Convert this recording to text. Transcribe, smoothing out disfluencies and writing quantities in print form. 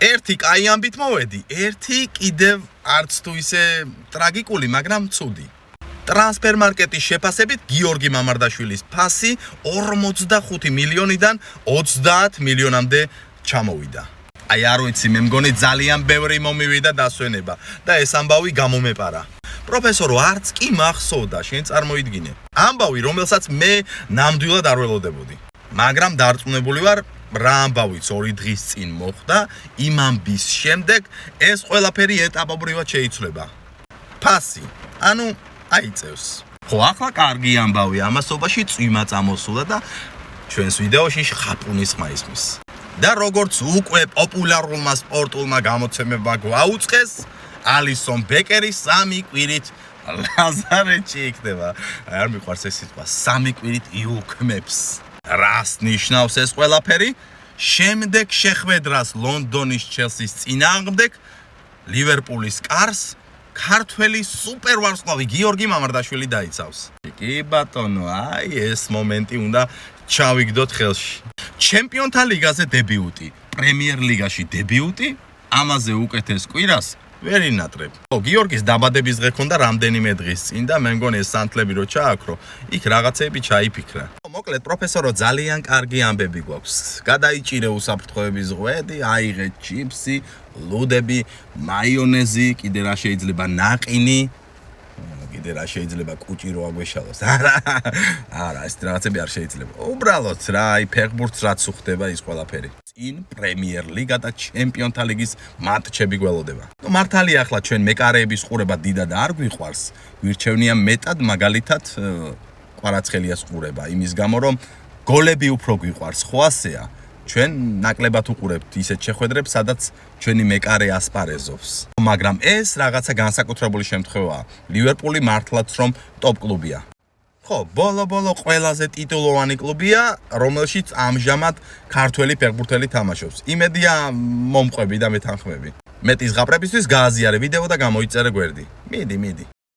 ერთი კაი ამბით მოვედი, ერთი კიდევ არც თუ ისე ტრაგიკული, მაგრამ ცუდი. ტრანსფერმარკეტის შეფასებით გიორგი მამარდაშვილის ფასი 45 მილიონიდან 30 მილიონამდე ჩამოვიდა. Ai არ ვიცი, მე მგონი ძალიან ბევრი მომივიდა დასვენება და ეს ამბავი გამომეპარა. პროფესორო, არც კი მახსოვდა, შენ წარმოიდგინე. ამბავი, რომელსაც მე ნამდვილად არ ველოდებოდი. მაგრამ დარწმუნებული ვარ, რა ამბავიც 2 დღის წინ მოხდა, იმ ამბის შემდეგ ეს ყველაფერი ეტაპობრივად შეიცვლება. ფასი, ანუ აიწევს. ხო, ახლა კარგი ამბავი, ამასობაში წვიმა წამოსულა და ჩვენს ვიდეოში ხაპუნის ხმა ისმის. და როგორც უკვე პოპულარულმა სპორტულმა გამოცემებმა გვაუწყეს, ალისონ ბეკერი 3 კვირით ლაზარეთში იქნება. არ მიყვარს ეს სიტყვა, 3 კვირით იუქმებს. რას ნიშნავს ეს ყველაფერი? შემდეგ შეხვედრას ლონდონის ჩელსის წინააღმდეგ ლივერპულის კარს ქართველი სუპერვარსკვლავი გიორგი მამარდაშვილი დაიცავს. კი ბატონო, აი ეს მომენტი უნდა ჩავიგდოთ ხელში. ჩემპიონთა ლიგაზე დებიუტი, პრემიერ ლიგაში დებიუტი, ამაზე უკეთეს კვირას ვერ ინატრებ. გიორგის დაბადების დღე ქონდა რამდენიმე დღის წინ და მე მგონი ეს სანთლები რო ჩააქრო, იქ რაღაცები ჩაიფიქრა. მოკლედ პროფესორო, ძალიან კარგი ამბები გვაქვს. გადაიჭირე უსაფრთხოების ღვედი, აიღე ჩიპსი, ლუდები, მაიონეზი, კიდე რა შეიძლება ნაყინი. კიდე რა შეიძლება კუჭი რო აგვეშალოს. არა, ეს რაღაცები არ შეიძლება. უბრალოდ რა, აი ფეხბურთს რაც უხდება ის ყველაფერი. წინ პრემიერ ლიგა და ჩემპიონთა ლიგის მატჩები გველოდება. მართალია ახლა ჩვენ მეკარეების ყურება დიდად არ გვიყვარს. გვირჩევნია მეტად მაგალითად კვარაცხელიას ყურება, იმის გამო რომ გოლები უფრო გვიყვარს, ხო ასეა. ჩვენ ნაკლებად უყურებთ ისეთ შეხვედრებს, სადაც ჩვენი მეკარე ასპარეზობს. მაგრამ ეს რაღაცა განსაკუთრებული შემთხვევაა. ლივერპული მართლაც რომ ტოპ კლუბია. ხო, ბოლო-ბოლო ყველაზე ტიტულოვანი კლუბია, რომელშიც ამჟამად ქართველი ფეხბურთელი თამაშობს. იმედია მომყვები და მეთანხმები. მეტი ზღაპრებისთვის გააზიარე ვიდეო და გამოიწერე გვერდი. მიდი.